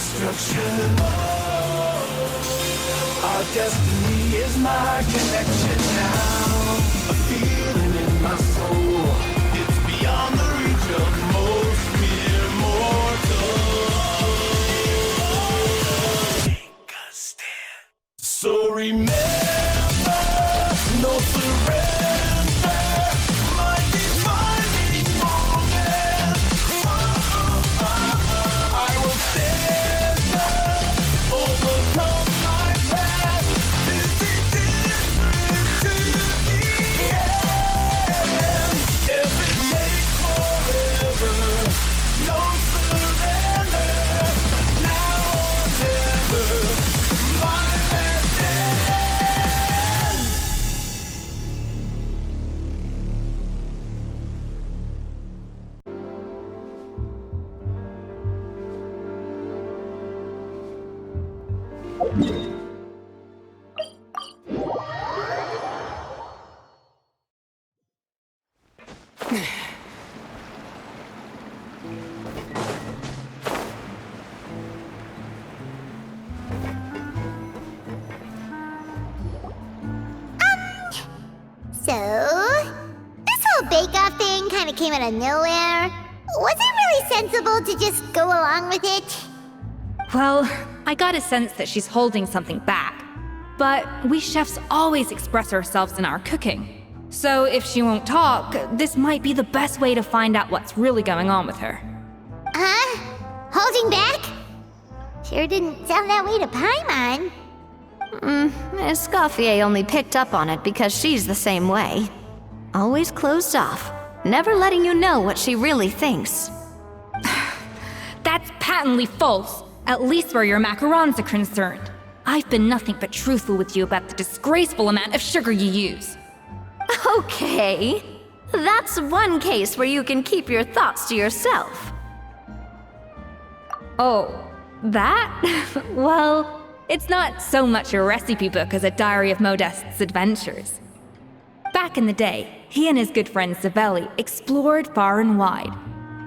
destruction. Our destiny is my connection now. A feeling in my soul. It's beyond the reach of most mere mortals. Take a stand. So remember, no surrender. My defining moment. I will stand up, overcome my past. This is different to the end. If it takes forever, no surrender. Now or never, my last stand. So, this whole bake-off thing kind of came out of nowhere. Was it really sensible to just go along with it? Well, I got a sense that she's holding something back. But we chefs always express ourselves in our cooking. So if she won't talk, this might be the best way to find out what's really going on with her. Huh? Holding back? Sure didn't sound that way to Paimon. Escoffier only picked up on it because she's the same way. Always closed off, never letting you know what she really thinks. That's patently false, at least where your macarons are concerned. I've been nothing but truthful with you about the disgraceful amount of sugar you use. Okay, that's one case where you can keep your thoughts to yourself. Oh, that? Well, it's not so much a recipe book as a diary of Modeste's adventures. Back in the day, he and his good friend Savelli explored far and wide,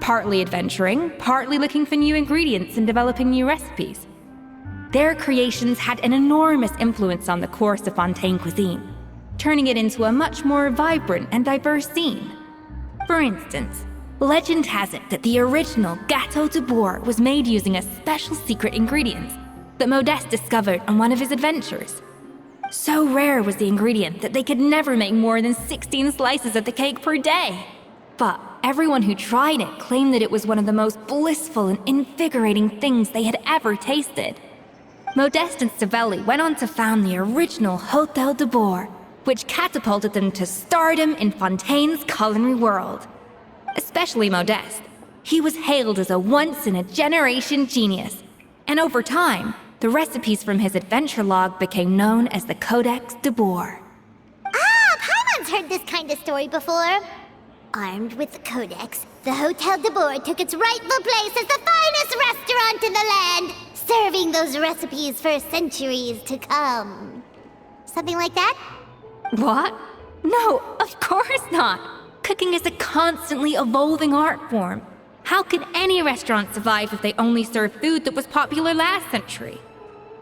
partly adventuring, partly looking for new ingredients and developing new recipes. Their creations had an enormous influence on the course of Fontaine cuisine, turning it into a much more vibrant and diverse scene. For instance, legend has it that the original Gâteau de Bourg was made using a special secret ingredient that Modeste discovered on one of his adventures. So rare was the ingredient that they could never make more than 16 slices of the cake per day. But everyone who tried it claimed that it was one of the most blissful and invigorating things they had ever tasted. Modeste and Savelli went on to found the original Hôtel de Bourg, which catapulted them to stardom in Fontaine's culinary world. Especially Modeste. He was hailed as a once-in-a-generation genius, and over time, the recipes from his adventure log became known as the Codex de Bourg. Paimon's heard this kind of story before. Armed with the Codex, the Hôtel de Bourg took its rightful place as the finest restaurant in the land, serving those recipes for centuries to come. Something like that? What? No, of course not! Cooking is a constantly evolving art form. How could any restaurant survive if they only served food that was popular last century?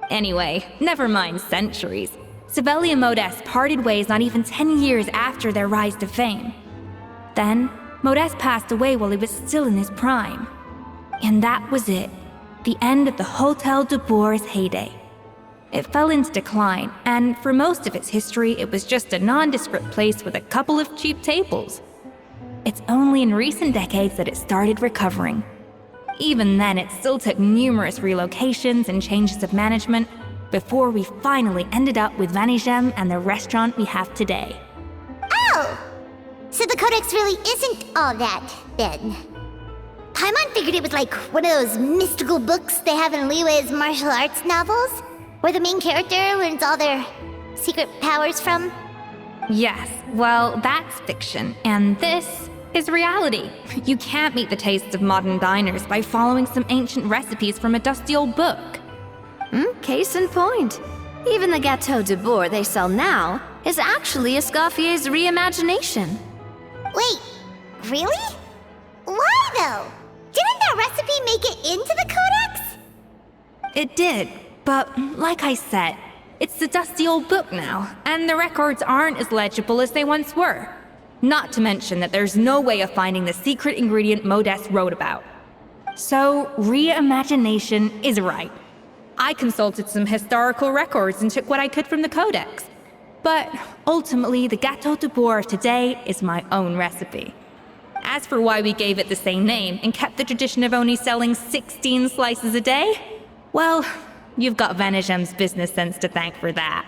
Anyway, never mind centuries. Savelli and Modeste parted ways not even 10 years after their rise to fame. Then, Modeste passed away while he was still in his prime. And that was it. The end of the Hôtel de Bourg's heyday. It fell into decline, and for most of its history, it was just a nondescript place with a couple of cheap tables. It's only in recent decades that it started recovering. Even then, it still took numerous relocations and changes of management before we finally ended up with Vanigem and the restaurant we have today. Oh! So the Codex really isn't all that, then. Paimon figured it was like one of those mystical books they have in Liwe's martial arts novels, where the main character learns all their secret powers from. Yes, well, that's fiction, and this is reality. You can't meet the tastes of modern diners by following some ancient recipes from a dusty old book. Case in point. Even the Gâteau de Bourg they sell now is actually Escoffier's reimagination. Wait, really? Why though? Didn't that recipe make it into the Codex? it did. But like I said, it's the dusty old book now, and the records aren't as legible as they once were. Not to mention that there's no way of finding the secret ingredient Modest wrote about. So, reimagination is right. I consulted some historical records and took what I could from the codex. But ultimately, the Gâteau de Bourg of today is my own recipe. As for why we gave it the same name and kept the tradition of only selling 16 slices a day, well, you've got Venegem's business sense to thank for that.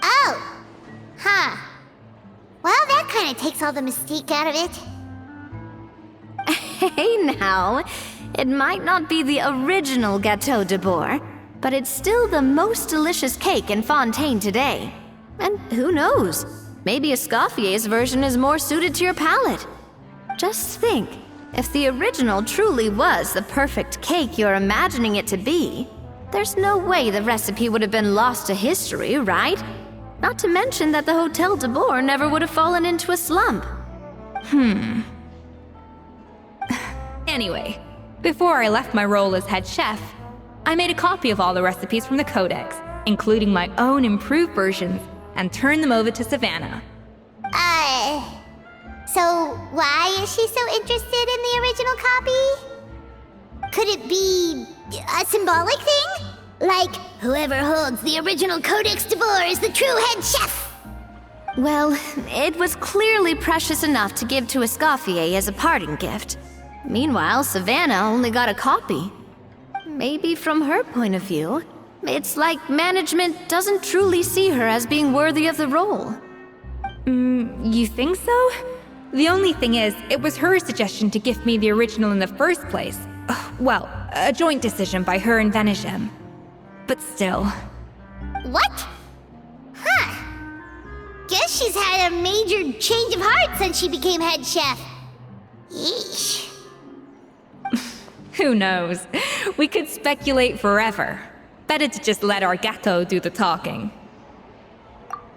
Oh! Huh. Well, that kind of takes all the mystique out of it. Hey now, it might not be the original Gâteau de Bourg, but it's still the most delicious cake in Fontaine today. And who knows, maybe Escoffier's version is more suited to your palate. Just think, if the original truly was the perfect cake you're imagining it to be, there's no way the recipe would have been lost to history, right? Not to mention that the Hôtel de Bourg never would have fallen into a slump. Anyway, before I left my role as head chef, I made a copy of all the recipes from the codex, including my own improved versions, and turned them over to Savannah. So why is she so interested in the original copy? Could it be a symbolic thing? Like, whoever holds the original Codex de Bourg is the true head chef? Well, it was clearly precious enough to give to Escoffier as a parting gift. Meanwhile, Savannah only got a copy. Maybe from her point of view, it's like management doesn't truly see her as being worthy of the role. You think so? The only thing is, it was her suggestion to gift me the original in the first place. Well, a joint decision by her and Venegem. But still. What? Huh. Guess she's had a major change of heart since she became head chef. Yeesh. Who knows? We could speculate forever. Better to just let our gâteau do the talking.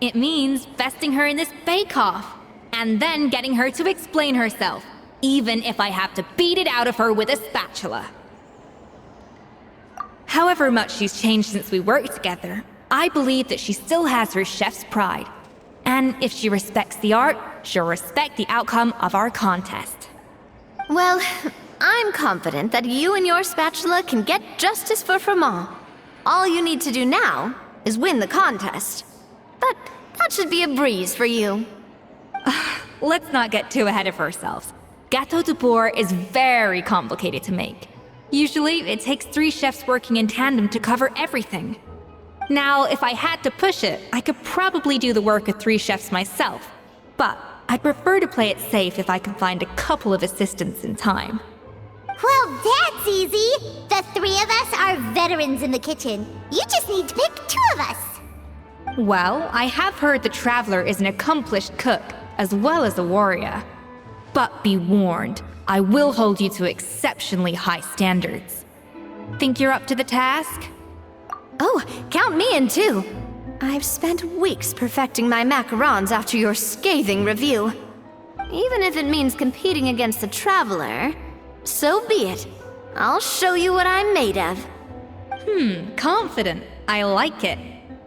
It means vesting her in this bake-off, and then getting her to explain herself, even if I have to beat it out of her with a spatula. However much she's changed since we worked together, I believe that she still has her chef's pride. And if she respects the art, she'll respect the outcome of our contest. Well, I'm confident that you and your spatula can get justice for Froment. All you need to do now is win the contest. But that should be a breeze for you. Let's not get too ahead of ourselves. Gâteau de Bourg is very complicated to make. Usually, it takes 3 chefs working in tandem to cover everything. Now, if I had to push it, I could probably do the work of 3 chefs myself. But I'd prefer to play it safe if I can find a couple of assistants in time. Well, that's easy. The 3 of us are veterans in the kitchen. You just need to pick 2 of us. Well, I have heard the Traveler is an accomplished cook, as well as a warrior. But be warned, I will hold you to exceptionally high standards. Think you're up to the task? Oh, count me in too. I've spent weeks perfecting my macarons after your scathing review. Even if it means competing against the Traveler, so be it. I'll show you what I'm made of. Confident. I like it.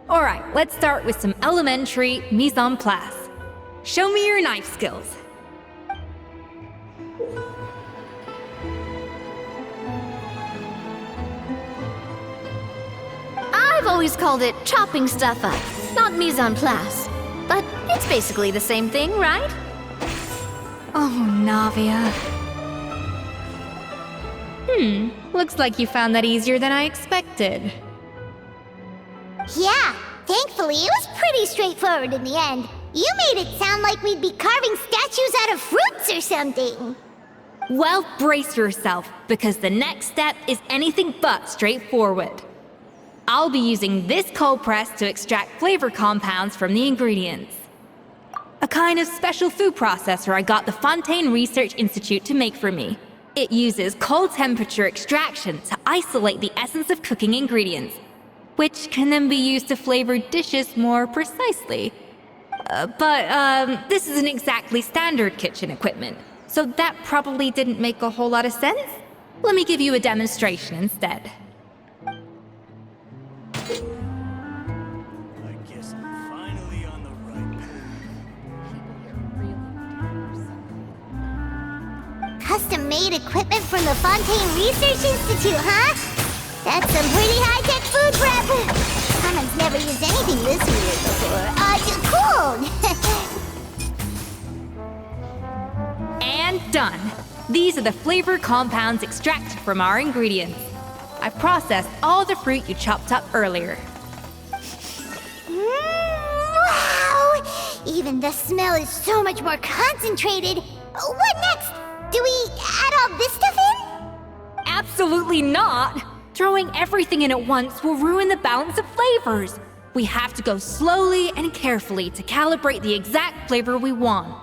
Alright, let's start with some elementary mise en place. Show me your knife skills. I've always called it chopping stuff up, not mise en place. But it's basically the same thing, right? Oh, Navia. Looks like you found that easier than I expected. Yeah, thankfully it was pretty straightforward in the end. You made it sound like we'd be carving statues out of fruits or something. Well, brace yourself, because the next step is anything but straightforward. I'll be using this cold press to extract flavor compounds from the ingredients. A kind of special food processor I got the Fontaine Research Institute to make for me. It uses cold temperature extraction to isolate the essence of cooking ingredients, which can then be used to flavor dishes more precisely. But this isn't exactly standard kitchen equipment, so that probably didn't make a whole lot of sense. Let me give you a demonstration instead. custom-made equipment from the Fontaine Research Institute, huh? That's some pretty high-tech food prep. Someone's never used anything this weird before. Cool! And done. These are the flavor compounds extracted from our ingredients. I've processed all the fruit you chopped up earlier. Wow! Even the smell is so much more concentrated. What next? Do we add all this stuff in? Absolutely not! Throwing everything in at once will ruin the balance of flavors. We have to go slowly and carefully to calibrate the exact flavor we want.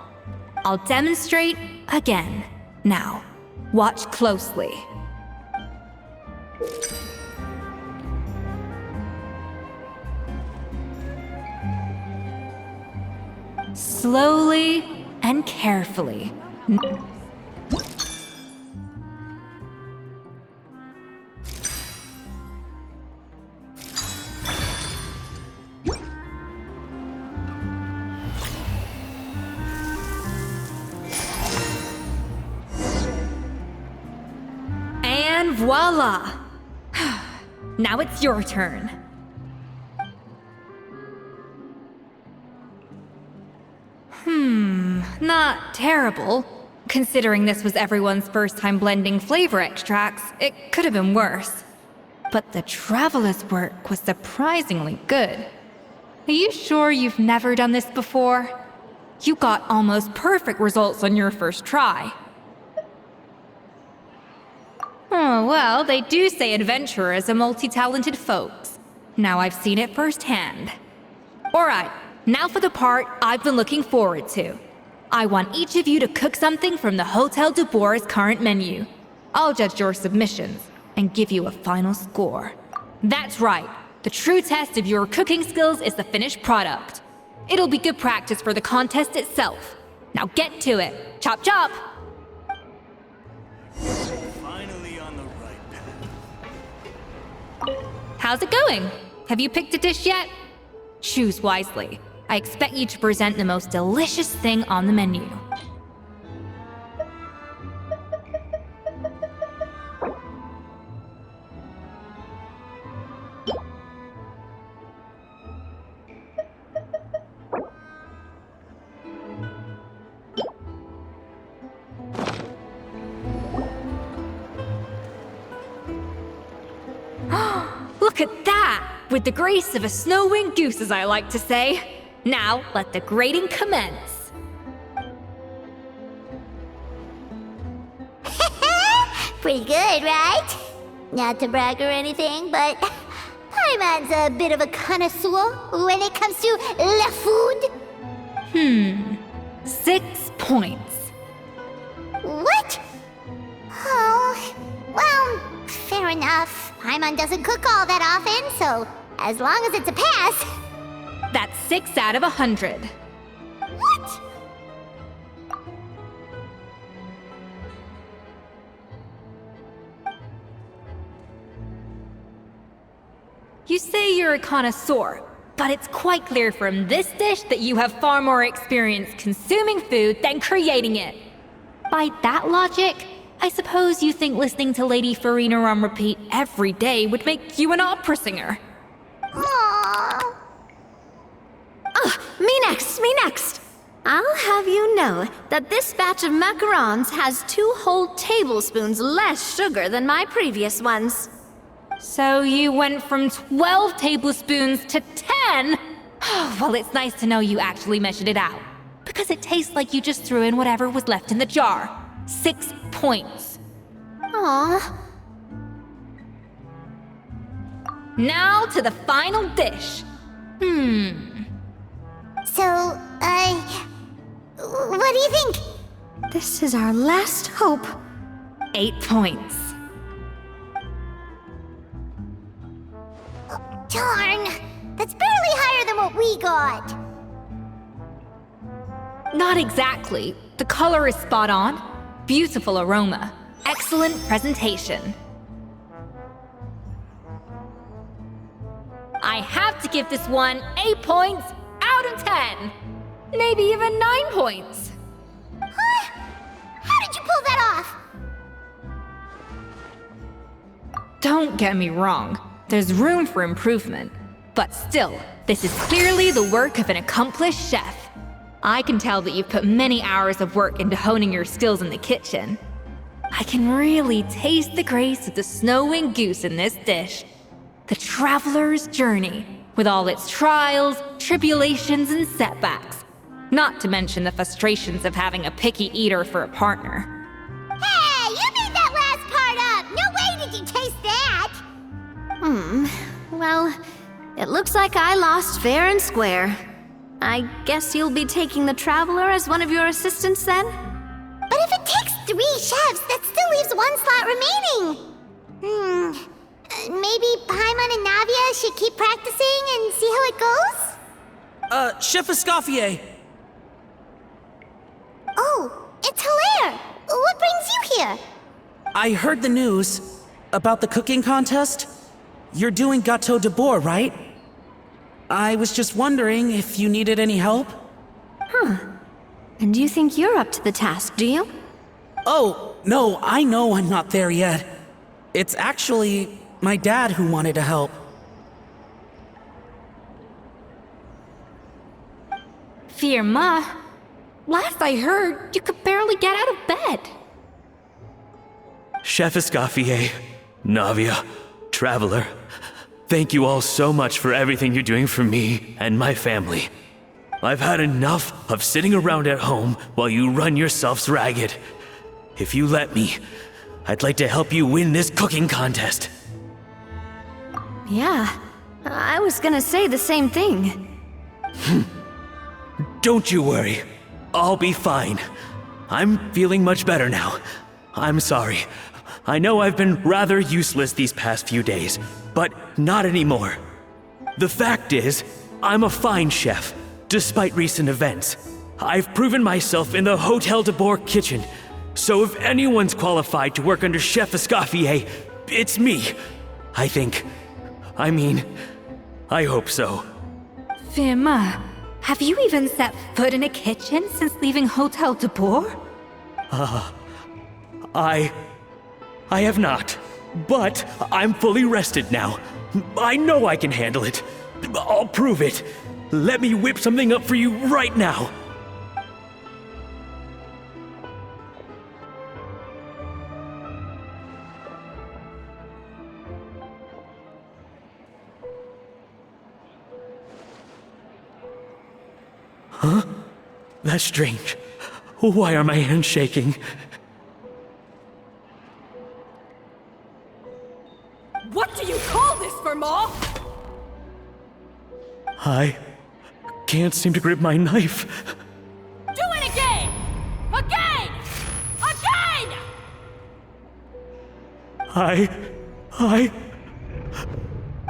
I'll demonstrate again. Now, watch closely. Slowly and carefully. And voila! Now it's your turn. Not terrible. Considering this was everyone's first time blending flavor extracts, it could have been worse. But the traveler's work was surprisingly good. Are you sure you've never done this before? You got almost perfect results on your first try. Oh, well, they do say adventurers are multi-talented folks. Now I've seen it firsthand. Alright, now for the part I've been looking forward to. I want each of you to cook something from the Hotel de Boer's current menu. I'll judge your submissions and give you a final score. That's right, the true test of your cooking skills is the finished product. It'll be good practice for the contest itself. Now get to it. Chop chop! Finally on the right path. How's it going? Have you picked a dish yet? Choose wisely. I expect you to present the most delicious thing on the menu. Look at that! With the grace of a snow-winged goose, as I like to say. Now, let the grating commence. Pretty good, right? Not to brag or anything, but Paimon's a bit of a connoisseur when it comes to la food. 6 points. What? Oh, well, fair enough. Paimon doesn't cook all that often, so as long as it's a pass. That's 6 out of 100. What? You say you're a connoisseur, but it's quite clear from this dish that you have far more experience consuming food than creating it. By that logic, I suppose you think listening to Lady Farina on repeat every day would make you an opera singer. Aww. Me next, me next! I'll have you know that this batch of macarons has 2 whole tablespoons less sugar than my previous ones. So you went from 12 tablespoons to 10? Well, it's nice to know you actually measured it out. Because it tastes like you just threw in whatever was left in the jar. 6 points. Aww. Now to the final dish. So, what do you think? This is our last hope. 8 points. Darn! That's barely higher than what we got. Not exactly. The color is spot on. Beautiful aroma. Excellent presentation. I have to give this one 8 points out of 10. Maybe even 9 points. Huh? How did you pull that off? Don't get me wrong, there's room for improvement. But still, this is clearly the work of an accomplished chef. I can tell that you've put many hours of work into honing your skills in the kitchen. I can really taste the grace of the snow-winged goose in this dish. The traveler's journey, with all its trials, tribulations, and setbacks. Not to mention the frustrations of having a picky eater for a partner. Hey, you made that last part up! No way did you taste that! Well, it looks like I lost fair and square. I guess you'll be taking the Traveler as one of your assistants then? But if it takes 3 chefs, that still leaves 1 slot remaining. Maybe Paimon and Navia should keep practicing and see how it goes? Chef Escoffier! Oh, it's Hilaire! What brings you here? I heard the news about the cooking contest. You're doing Gâteau de Bourg, right? I was just wondering if you needed any help? And you think you're up to the task, do you? Oh, no, I know I'm not there yet. It's actually my dad who wanted to help. Firma, last I heard, you could barely get out of bed. Chef Escoffier, Navia, Traveler, thank you all so much for everything you're doing for me and my family. I've had enough of sitting around at home while you run yourselves ragged. If you let me, I'd like to help you win this cooking contest. Yeah, I was gonna say the same thing. Don't you worry, I'll be fine. I'm feeling much better now. I'm sorry. I know I've been rather useless these past few days, but not anymore. The fact is, I'm a fine chef, despite recent events. I've proven myself in the Hotel de Bourg kitchen, so if anyone's qualified to work under Chef Escoffier, it's me. I think. I mean, I hope so. Firma, have you even set foot in a kitchen since leaving Hotel de Bourg? I have not, but I'm fully rested now. I know I can handle it. I'll prove it. Let me whip something up for you right now. Huh? That's strange. Why are my hands shaking? What do you call this, Firma? I can't seem to grip my knife. Do it again! Again! Again! I...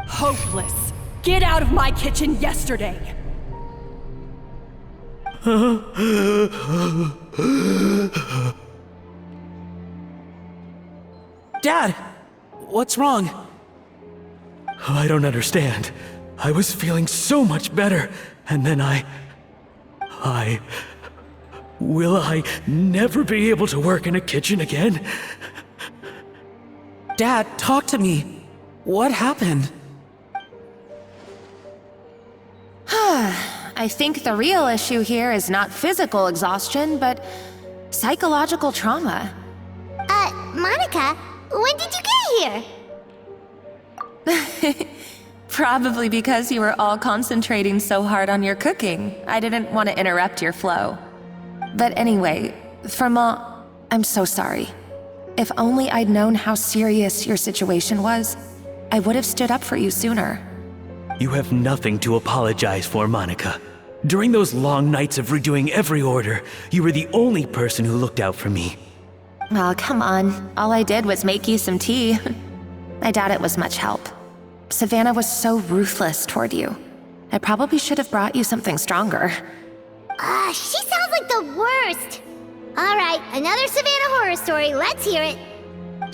Hopeless. Get out of my kitchen yesterday. Dad! What's wrong? I don't understand. I was feeling so much better, and then Will I never be able to work in a kitchen again? Dad, talk to me. What happened? I think the real issue here is not physical exhaustion, but psychological trauma. Monica, when did you get here? Probably because you were all concentrating so hard on your cooking. I didn't want to interrupt your flow. But anyway, Firma, I'm so sorry. If only I'd known how serious your situation was, I would have stood up for you sooner. You have nothing to apologize for, Monica. During those long nights of redoing every order, you were the only person who looked out for me. Oh, come on. All I did was make you some tea. I doubt it was much help. Savannah was so ruthless toward you. I probably should have brought you something stronger. She sounds like the worst. All right, another Savannah horror story. Let's hear it.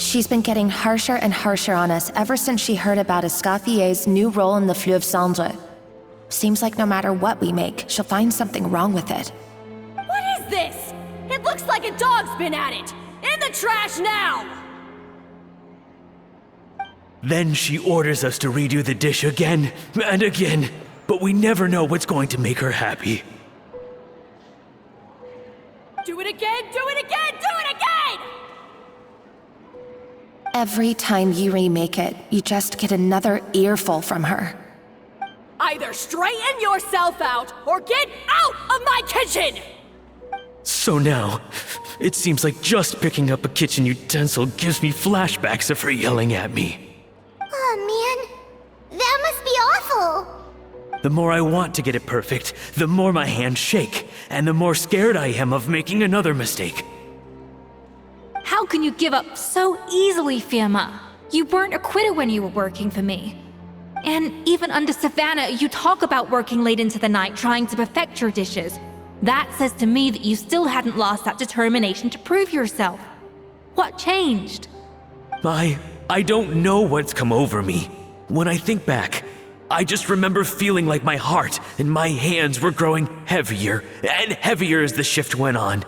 She's been getting harsher and harsher on us ever since she heard about Escoffier's new role in the Fleuve Cendre. Seems like no matter what we make, she'll find something wrong with it. What is this? It looks like a dog's been at it. In the trash now! Then she orders us to redo the dish again and again, but we never know what's going to make her happy. Do it again, do it again, do it again! Every time you remake it, you just get another earful from her. Either straighten yourself out or get out of my kitchen! So now, it seems like just picking up a kitchen utensil gives me flashbacks of her yelling at me. Oh man, that must be awful. The more I want to get it perfect, the more my hands shake, and the more scared I am of making another mistake. How can you give up so easily, Fiamma? You weren't a quitter when you were working for me. And even under Savannah, you talk about working late into the night trying to perfect your dishes. That says to me that you still hadn't lost that determination to prove yourself. What changed? I don't know what's come over me. When I think back, I just remember feeling like my heart and my hands were growing heavier and heavier as the shift went on.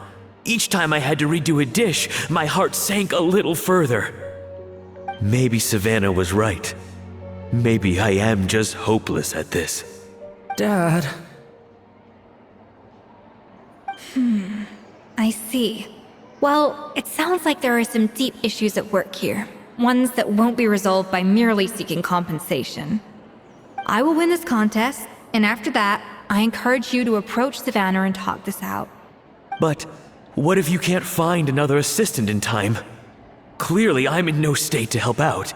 Each time I had to redo a dish, my heart sank a little further. Maybe Savannah was right. Maybe I am just hopeless at this. Dad. I see. Well, it sounds like there are some deep issues at work here. Ones that won't be resolved by merely seeking compensation. I will win this contest, and after that, I encourage you to approach Savannah and talk this out. But what if you can't find another assistant in time? Clearly, I'm in no state to help out.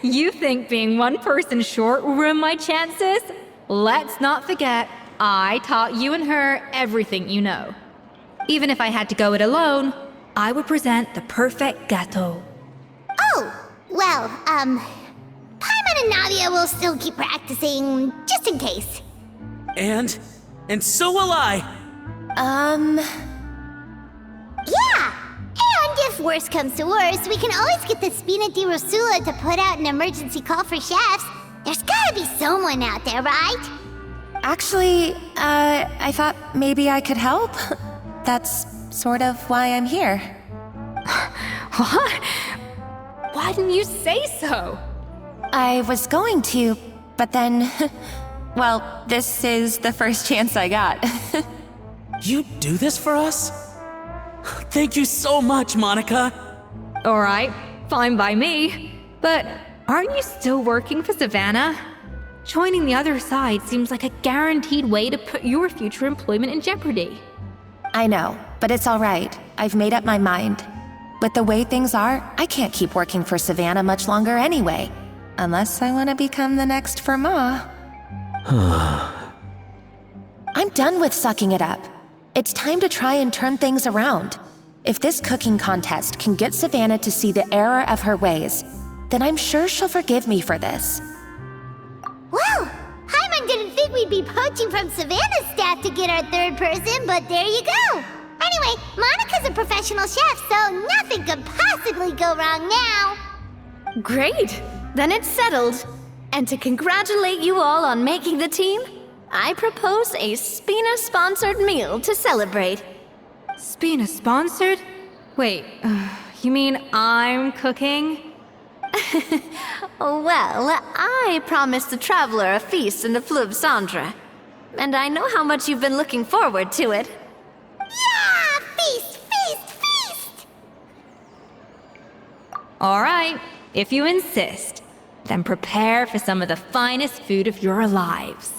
You think being one person short will ruin my chances? Let's not forget, I taught you and her everything you know. Even if I had to go it alone, I would present the perfect gâteau. Oh, well, Paimon and Nadia will still keep practicing, just in case. And so will I. Yeah! And if worse comes to worse, we can always get the Spina di Rosula to put out an emergency call for chefs. There's gotta be someone out there, right? Actually, I thought maybe I could help. That's sort of why I'm here. What? Why didn't you say so? I was going to, but then... well, this is the first chance I got. You do this for us? Thank you so much, Monica. Alright, fine by me. But aren't you still working for Savannah? Joining the other side seems like a guaranteed way to put your future employment in jeopardy. I know, but it's all right. I've made up my mind. With the way things are, I can't keep working for Savannah much longer anyway. Unless I want to become the next Firma. I'm done with sucking it up. It's time to try and turn things around. If this cooking contest can get Savannah to see the error of her ways, then I'm sure she'll forgive me for this. Well, Paimon didn't think we'd be poaching from Savannah's staff to get our third person, but there you go. Anyway, Monica's a professional chef, so nothing could possibly go wrong now. Great! Then it's settled. And to congratulate you all on making the team, I propose a Spina-sponsored meal to celebrate. Spina sponsored? Wait, you mean I'm cooking? Well, I promised the traveler a feast in the Fleuve Cendre. And I know how much you've been looking forward to it. Yeah! Feast, feast, feast! Alright, if you insist, then prepare for some of the finest food of your lives.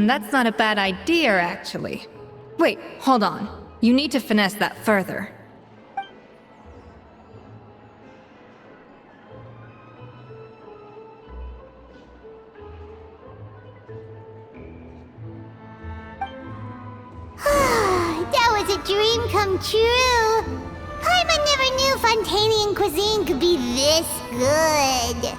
That's not a bad idea, actually. Wait, hold on. You need to finesse that further. That was a dream come true. Paimon never knew Fontanian cuisine could be this good.